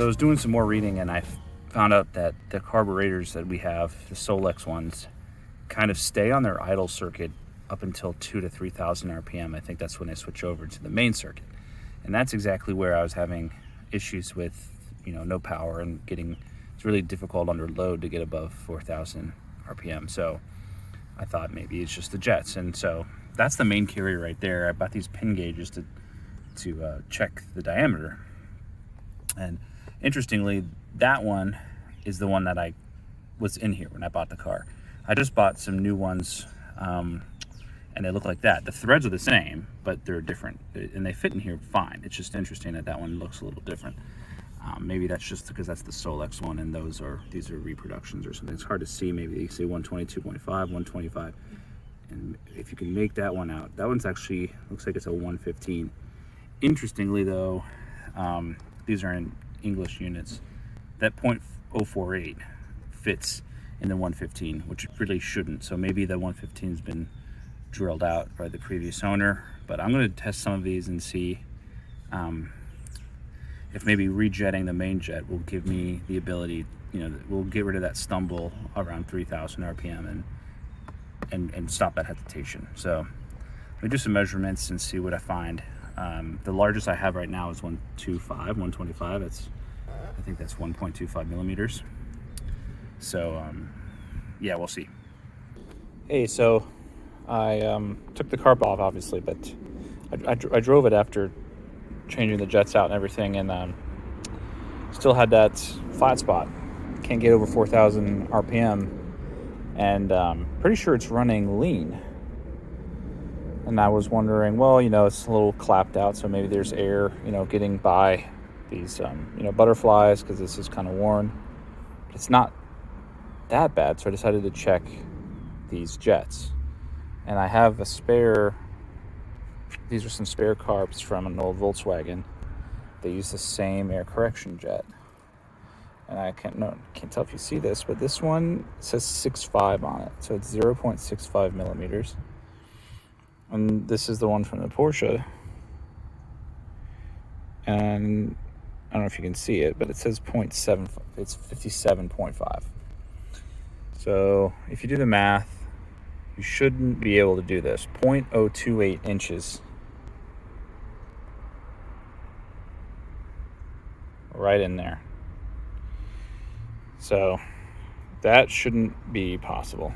So I was doing some more reading, and I found out that the carburetors that we have, the Solex ones, kind of stay on their idle circuit up until 2,000 to 3,000 RPM. I think that's when they switch over to the main circuit. And that's exactly where I was having issues with, no power and it's really difficult under load to get above 4,000 RPM. So I thought maybe it's just the jets. And so that's the main carrier right there. I bought these pin gauges to check the diameter. And interestingly, that one is the one that was in here when I bought the car. I just bought some new ones, and they look like that. The threads are the same, but they're different, and they fit in here fine. It's just interesting that one looks a little different. Maybe that's just because that's the Solex one, and these are reproductions or something. It's hard to see. Maybe they say 122.5, 125, and if you can make that one out, that one's actually looks like it's a 115. Interestingly, though, these are in English units. That 0.048 fits in the 115, which it really shouldn't. So maybe the 115's been drilled out by the previous owner. But I'm going to test some of these and see if maybe rejetting the main jet will give me the ability, we'll get rid of that stumble around 3,000 RPM and stop that hesitation. So let me do some measurements and see what I find. The largest I have right now is 125. I think that's 1.25 millimeters. So yeah, we'll see. Hey, so I took the carb off, obviously, but I drove it after changing the jets out and everything, and still had that flat spot. Can't get over 4,000 RPM, and pretty sure it's running lean. And I was wondering, well, it's a little clapped out, so maybe there's air, getting by these, butterflies, because this is kind of worn. It's not that bad, so I decided to check these jets. And I have a spare, these are some spare carbs from an old Volkswagen. They use the same air correction jet. And I can't tell if you see this, but this one says 6.5 on it, so it's 0.65 millimeters. And this is the one from the Porsche. And I don't know if you can see it, but it says 0.7, it's 57.5. So if you do the math, you shouldn't be able to do this. 0.028 inches. Right in there. So that shouldn't be possible.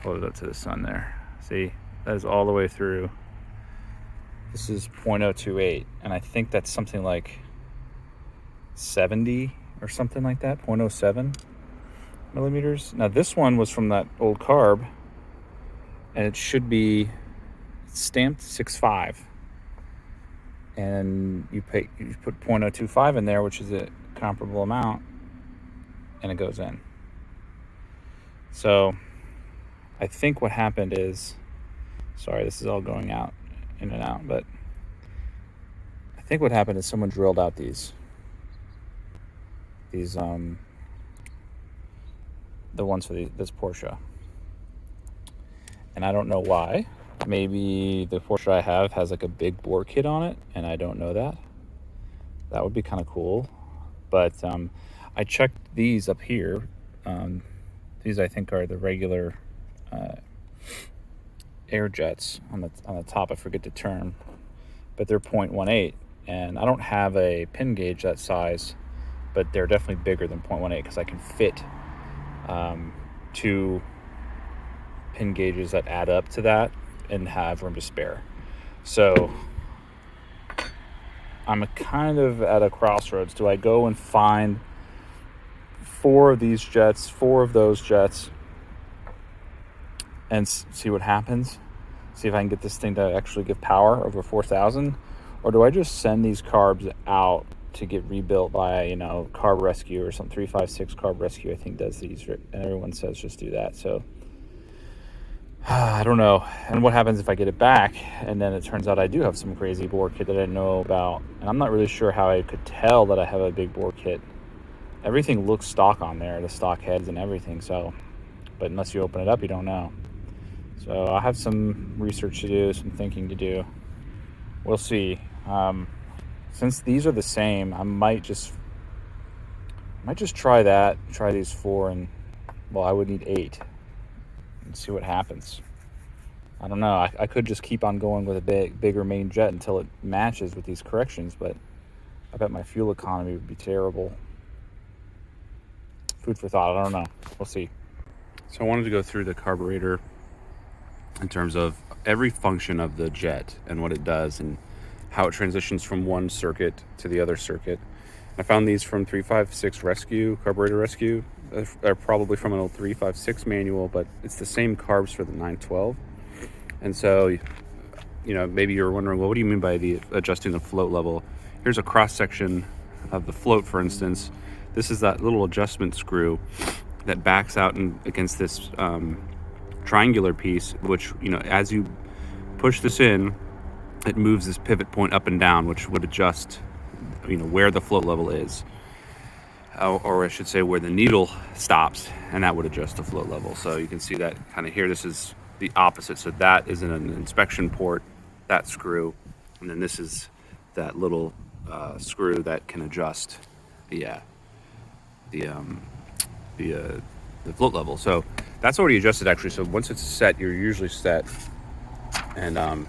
Hold it up to the sun there. See? That is all the way through. This is 0.028, and I think that's something like 70 or something like that, 0.07 millimeters. Now this one was from that old carb, and it should be stamped 6.5, and you put 0.025 in there, which is a comparable amount, and it goes in. So I think what happened is, sorry, this is all going out, in and out, but I think what happened is someone drilled out these the ones for this Porsche. And I don't know why. Maybe the Porsche I have has like a big bore kit on it, and I don't know that. That would be kind of cool. But I checked these up here. These I think are the regular air jets on the top. I forget the term, but they're 0.18, and I don't have a pin gauge that size, but they're definitely bigger than 0.18 because I can fit 2 pin gauges that add up to that and have room to spare. So I'm kind of at a crossroads. Do I go and find 4 of these jets, 4 of those jets, and see what happens? See if I can get this thing to actually give power over 4,000? Or do I just send these carbs out to get rebuilt by, Carb Rescue or something? 356 Carb Rescue, I think, does these, and everyone says just do that. So I don't know. And what happens if I get it back and then it turns out I do have some crazy bore kit that I didn't know about? And I'm not really sure how I could tell that I have a big bore kit. Everything looks stock on there, the stock heads and everything. So, but unless you open it up, you don't know. So I have some research to do, some thinking to do. We'll see. Since these are the same, I might just might just try that, try these 4, and well, I would need 8 and see what happens. I don't know. I could just keep on going with a bigger main jet until it matches with these corrections, but I bet my fuel economy would be terrible. Food for thought. I don't know. We'll see. So I wanted to go through the carburetor in terms of every function of the jet and what it does and how it transitions from one circuit to the other circuit. I found these from 356 Rescue, Carburetor Rescue. They're probably from an old 356 manual, but it's the same carbs for the 912. And so, you know, maybe you're wondering, well, what do you mean by the adjusting the float level? Here's a cross section of the float, for instance. This is that little adjustment screw that backs out against this triangular piece, which, you know, as you push this in, it moves this pivot point up and down, which would adjust, you know, where the float level is, or I should say where the needle stops, and that would adjust the float level. So you can see that kind of here. This is the opposite. So that is an inspection port, that screw, and then this is that little screw that can adjust the float level. So that's already adjusted actually. So once it's set, you're usually set. And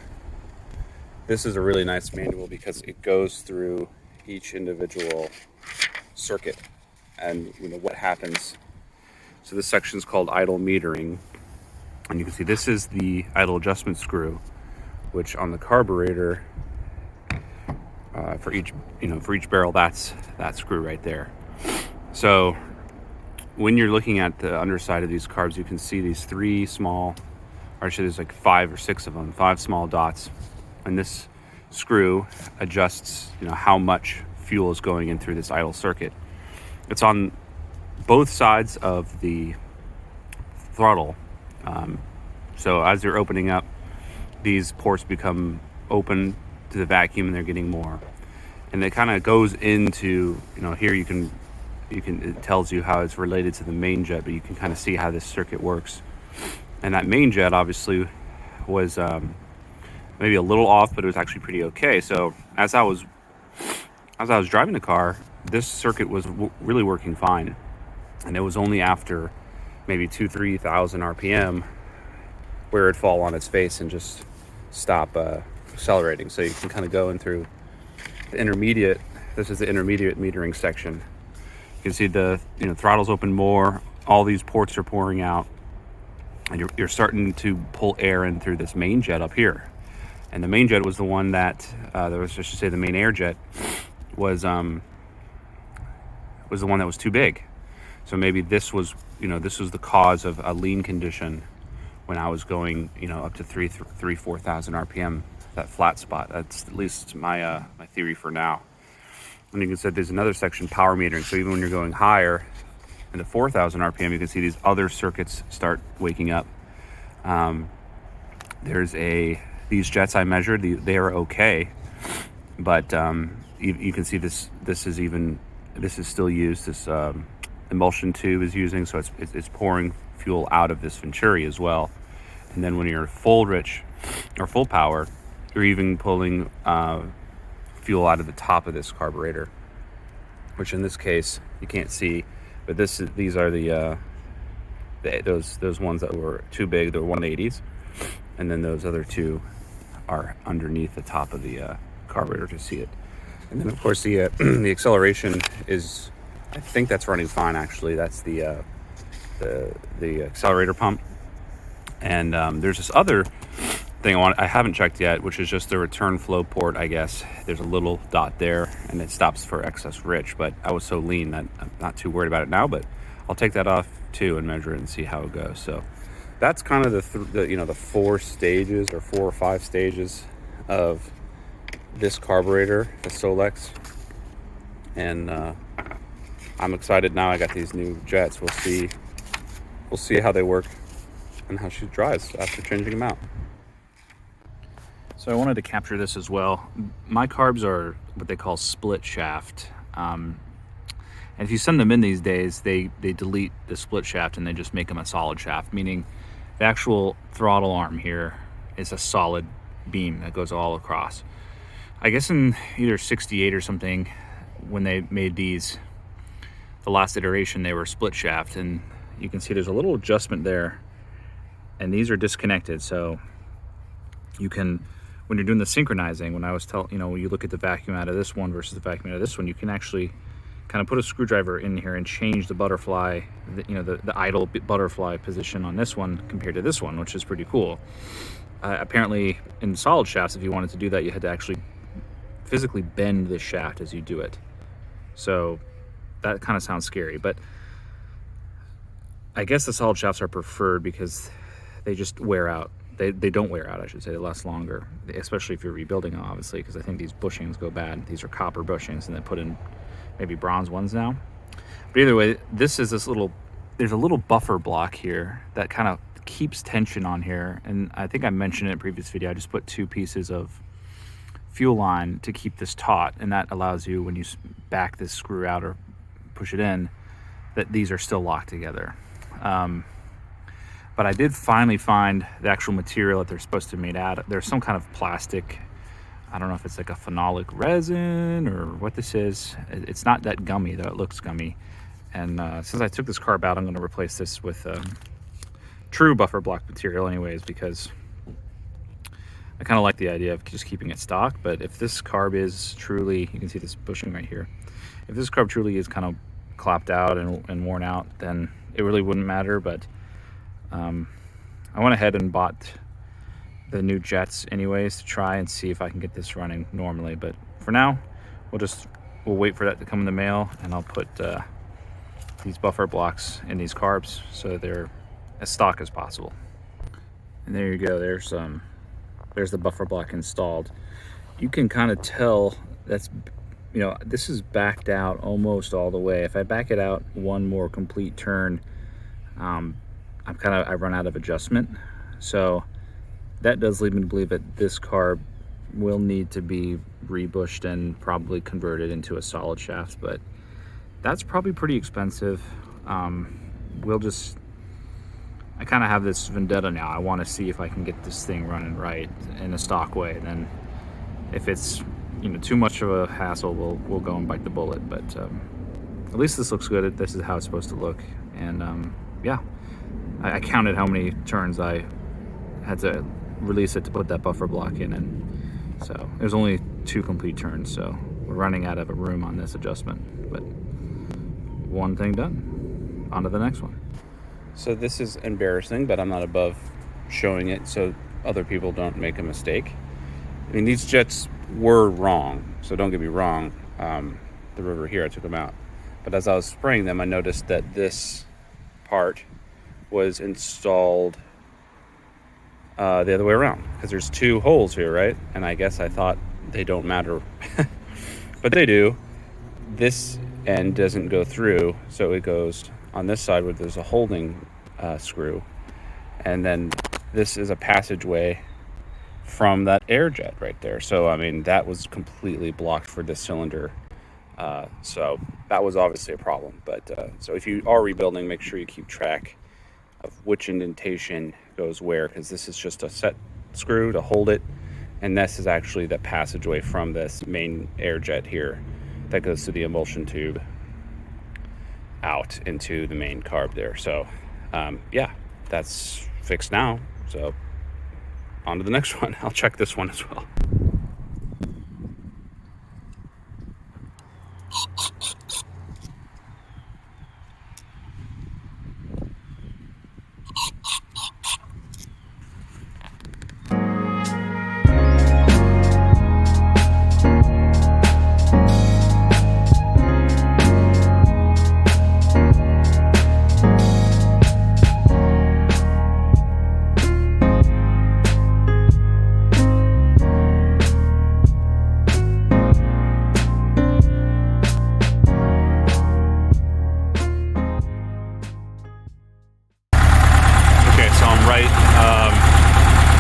this is a really nice manual because it goes through each individual circuit and, you know, what happens. So this section is called idle metering, and you can see this is the idle adjustment screw, which on the carburetor for each barrel, that's that screw right there. So when you're looking at the underside of these carbs, you can see these 3 small, or actually there's like 5 or 6 of them, 5 small dots, and this screw adjusts, you know, how much fuel is going in through this idle circuit. It's on both sides of the throttle. So as you're opening up, these ports become open to the vacuum, and they're getting more. And it kind of goes into, you know, here you can it tells you how it's related to the main jet, but you can kind of see how this circuit works. And that main jet obviously was maybe a little off, but it was actually pretty okay. So as I was driving the car, this circuit was really working fine, and it was only after maybe 2,000-3,000 RPM where it'd fall on its face and just stop accelerating. So you can kind of go in through the intermediate. This is the intermediate metering section. You can see the, you know, throttle's open more. All these ports are pouring out, and you're starting to pull air in through this main jet up here. And the main jet was the one that I should say the main air jet was the one that was too big. So maybe this was the cause of a lean condition when I was going, you know, up to 4,000 RPM, that flat spot. That's at least my my theory for now. And you can see there's another section, power metering. So even when you're going higher into 4,000 RPM, you can see these other circuits start waking up. These jets I measured, they are okay, but you can see this is still used. This emulsion tube is using, so it's pouring fuel out of this venturi as well. And then when you're full power, you're even pulling fuel out of the top of this carburetor, which in this case you can't see, but these are those ones that were too big. They're 180s, and then those other 2 are underneath the top of the carburetor to see it. And then of course the the acceleration is, I think that's running fine actually. That's the accelerator pump. And there's this other thing I haven't checked yet, which is just the return flow port, I guess. There's a little dot there, and it stops for excess rich, but I was so lean that I'm not too worried about it now, but I'll take that off too and measure it and see how it goes. So that's kind of the 4 stages or 4 or 5 stages of this carburetor, the Solex. And I'm excited now. I got these new jets. We'll see how they work and how she drives after changing them out. So I wanted to capture this as well. My carbs are what they call split shaft. And if you send them in these days, they delete the split shaft and they just make them a solid shaft, meaning the actual throttle arm here is a solid beam that goes all across. I guess in either 68 or something, when they made these, the last iteration they were split shaft, and you can see there's a little adjustment there, and these are disconnected. So you can, when you're doing the synchronizing, when I was telling, when you look at the vacuum out of this one versus the vacuum out of this one, you can actually kind of put a screwdriver in here and change the butterfly, the idle butterfly position on this one compared to this one, which is pretty cool. Apparently in solid shafts, if you wanted to do that, you had to actually physically bend the shaft as you do it. So that kind of sounds scary, but I guess the solid shafts are preferred because they just wear out. They don't wear out, I should say. They last longer, especially if you're rebuilding them, obviously, because I think these bushings go bad. These are copper bushings, and they put in maybe bronze ones now. But either way, there's a little buffer block here that kind of keeps tension on here. And I think I mentioned it in a previous video. I just put 2 pieces of fuel line to keep this taut, and that allows you, when you back this screw out or push it in, that these are still locked together. But I did finally find the actual material that they're supposed to be made out of. There's some kind of plastic, I don't know if it's like a phenolic resin or what this is. It's not that gummy, though. It looks gummy. And since I took this carb out, I'm going to replace this with true buffer block material anyways, because I kind of like the idea of just keeping it stock. But if this carb is truly, you can see this bushing right here, if this carb truly is kind of clapped out and worn out, then it really wouldn't matter. But I went ahead and bought the new jets anyways to try and see if I can get this running normally. But for now, we'll wait for that to come in the mail, and I'll put these buffer blocks in these carbs so they're as stock as possible. And there you go. There's the buffer block installed. You can kind of tell that's, this is backed out almost all the way. If I back it out one more complete turn, I run out of adjustment. So that does lead me to believe that this carb will need to be rebushed and probably converted into a solid shaft, but that's probably pretty expensive. I kind of have this vendetta now. I want to see if I can get this thing running right in a stock way. And then if it's too much of a hassle, we'll go and bite the bullet. But at least this looks good. This is how it's supposed to look. And yeah, I counted how many turns I had to release it to put that buffer block in, and so there's only 2 complete turns. So we're running out of a room on this adjustment. But one thing done, on to the next one. So this is embarrassing, but I'm not above showing it so other people don't make a mistake. I mean, these jets were wrong, so don't get me wrong. The river here, I took them out. But as I was spraying them, I noticed that this part was installed the other way around, because there's 2 holes here, right? And I guess I thought they don't matter, but they do. This end doesn't go through, so it goes on this side where there's a holding screw, and then this is a passageway from that air jet right there. So I mean, that was completely blocked for this cylinder, so that was obviously a problem. But so if you are rebuilding, make sure you keep track of which indentation goes where, because this is just a set screw to hold it, and this is actually the passageway from this main air jet here that goes to the emulsion tube out into the main carb there. So yeah, that's fixed now. So on to the next one. I'll check this one as well.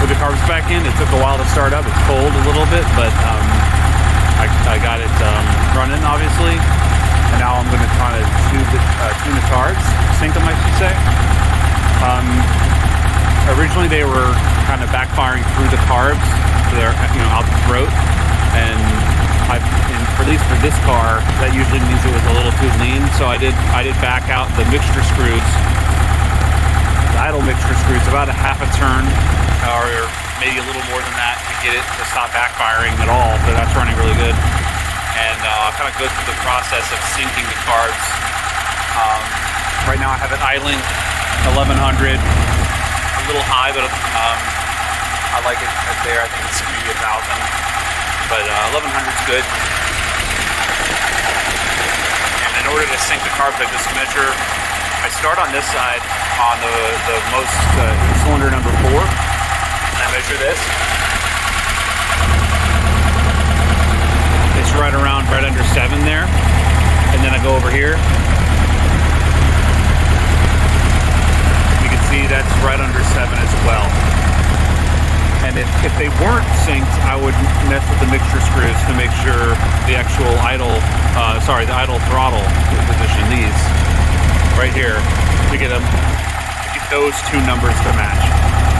Put the carbs back in. It took a while to start up. It's cold a little bit, but I got it running, obviously. And now I'm going to try to tune the carbs, sync them, I should say. Originally they were kind of backfiring through the carbs, so they're out the throat. And in at least for this car, that usually means it was a little too lean. So I did back out the mixture screws, the idle mixture screws, about a half a turn, or maybe a little more than that, to get it to stop backfiring at all. So that's running really good. And I'll kind of go through the process of syncing the carbs. Right now I have it idling 1100, a little high, but I like it right there. I think it's maybe 1000, but 1100 is good. And in order to sync the carbs, I just measure. I start on this side on the most cylinder number 4, and I measure this. It's right under 7 there, and then I go over here. You can see that's right under 7 as well. And if they weren't synced, I would mess with the mixture screws to make sure the actual idle, the idle throttle position, these right here, to get those two numbers to match.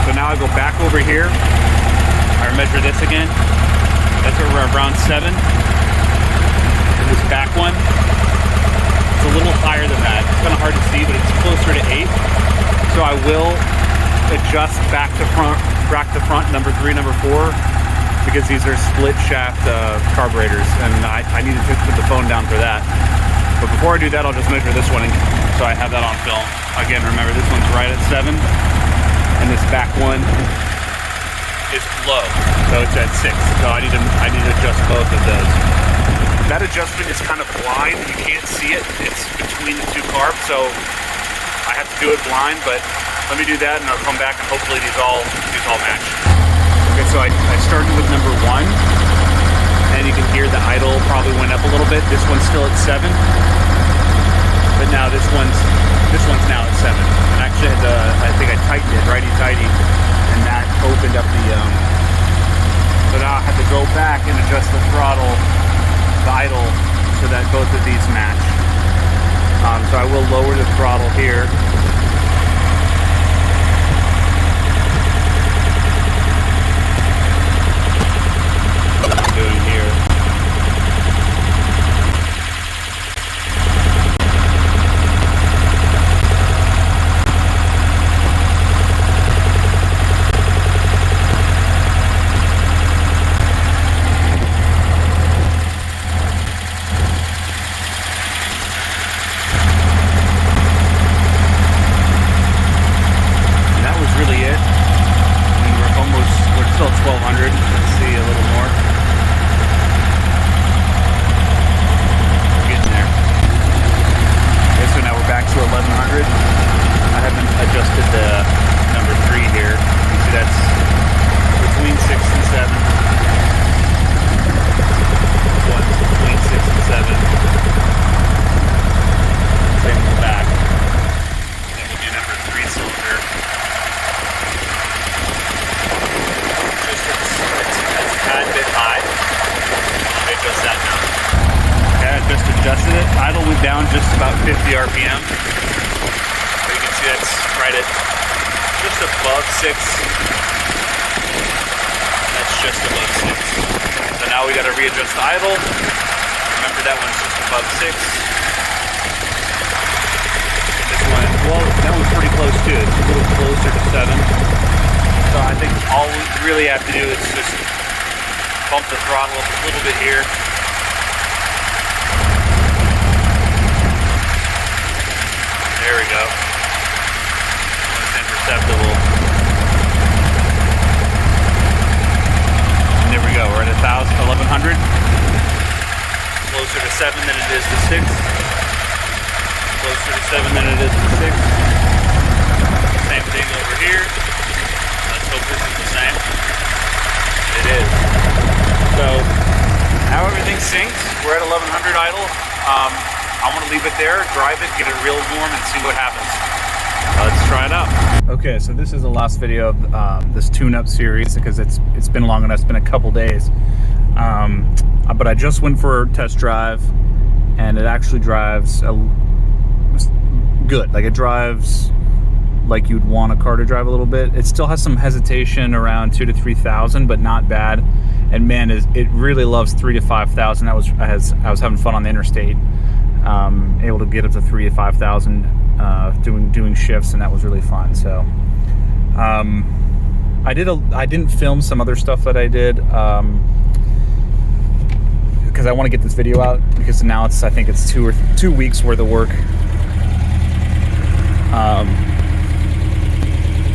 So now I go back over here. I measure this again. That's around 7. And this back one, it's a little higher than that. It's kind of hard to see, but it's closer to 8. So I will adjust back to front, number 3, number 4, because these are split shaft carburetors, and I need to put the phone down for that. But before I do that, I'll just measure this one, so I have that on film. Again, remember, this one's right at 7, and this back one is low, so it's at 6. So I need to adjust both of those. That adjustment is kind of blind. You can't see it. It's between the two carbs, so I have to do it blind, but let me do that and I'll come back and hopefully these all match. Okay, so I started with number 1, and you can hear the idle probably went up a little bit. This one's still at 7, but now this one's now at 7. And actually I think I tightened it, righty-tighty, and that opened up the, so now I have to go back and adjust the throttle, the idle, so that both of these match. So I will lower the throttle here. What I'm doing here. Still 1200. Let's see a little more. We're getting there. Okay, so now we're back to 1100. I haven't adjusted the number 3 here. You see that's between 6 and 7. This one's between 6 and 7. Same with the back. And then we'll do number 3 cylinder. A bit high. I adjust that now. Okay, I just adjusted it. Idle went down just about 50 RPM. So you can see that's right at just above 6. That's just above 6. So now we got to readjust the idle. Remember that one's just above 6. And this one, well, that one's pretty close too. It's a little closer to 7. So I think all we really have to do is just bump the throttle up a little bit here. There we go. Almost imperceptible. And there we go. We're at 1100. Closer to 7 than it is to 6. Closer to 7 than it is to 6. Same thing over here. Let's hope this is the same. It is. So now everything's synced. We're at 1100 idle. I want to leave it there, drive it, get it real warm, and see what happens. Let's try it out. Okay, so this is the last video of this tune-up series because it's been long enough. It's been a couple days, but I just went for a test drive, and it actually drives good. Like, it drives like you'd want a car to drive a little bit. It still has some hesitation around 2,000 to 3,000, but not bad. and man, it really loves 3,000 to 5,000. I was having fun on the interstate, able to get up to 3,000 to 5,000 doing shifts, and that was really fun. So I didn't film some other stuff that I did because I want to get this video out, because now I think it's 2 weeks worth of work.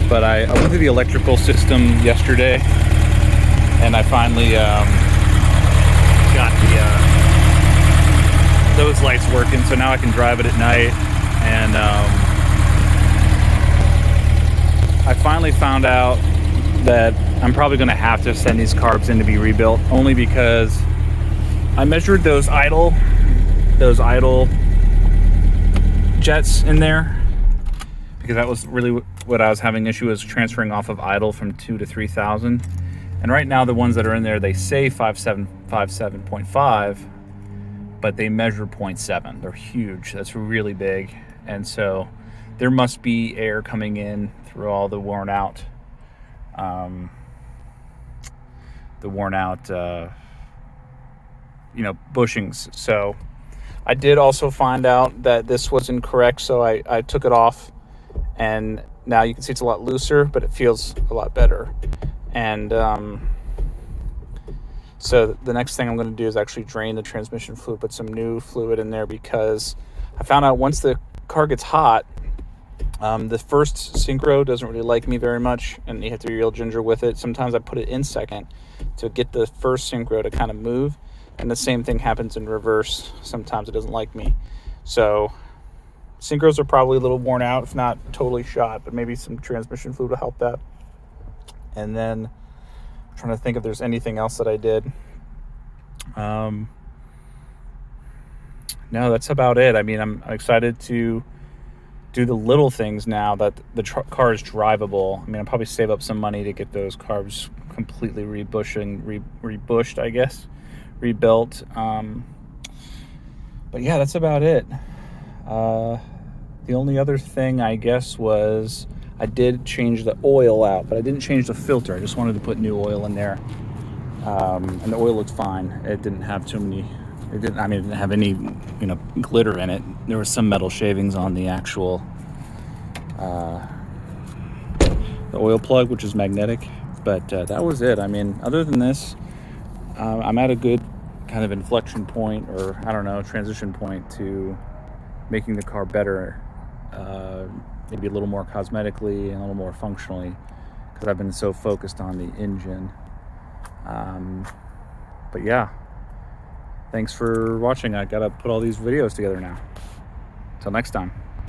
But I went through the electrical system yesterday, and I finally got those lights working, so now I can drive it at night. And I finally found out that I'm probably going to have to send these carbs in to be rebuilt, only because I measured those idle jets in there, because that was really what I was having issue with, transferring off of idle from 2,000 to 3,000. And right now the ones that are in there, they say 57.5, but they measure 0.7. They're huge. That's really big. And so there must be air coming in through all the worn out bushings. So I did also find out that this was incorrect, so I took it off, and now you can see it's a lot looser, but it feels a lot better. And so the next thing I'm going to do is actually drain the transmission fluid, put some new fluid in there, because I found out once the car gets hot, the first synchro doesn't really like me very much, and you have to be real ginger with it. Sometimes I put it in second to get the first synchro to kind of move, and the same thing happens in reverse. Sometimes it doesn't like me. So synchros are probably a little worn out, if not totally shot, but maybe some transmission fluid will help that. And then I'm trying to think if there's anything else that I did. No, that's about it. I mean, I'm excited to do the little things now that the car is drivable. I mean, I'll probably save up some money to get those carbs completely rebushed, I guess, rebuilt. But yeah, that's about it. The only other thing, I guess, was I did change the oil out, but I didn't change the filter. I just wanted to put new oil in there. And the oil looked fine. It didn't have too many, it didn't have any, glitter in it. There was some metal shavings on the actual, the oil plug, which is magnetic, but that was it. I mean, other than this, I'm at a good kind of inflection point, or I don't know, transition point to making the car better, maybe a little more cosmetically and a little more functionally, because I've been so focused on the engine. But yeah, thanks for watching. I gotta put all these videos together now. Till next time.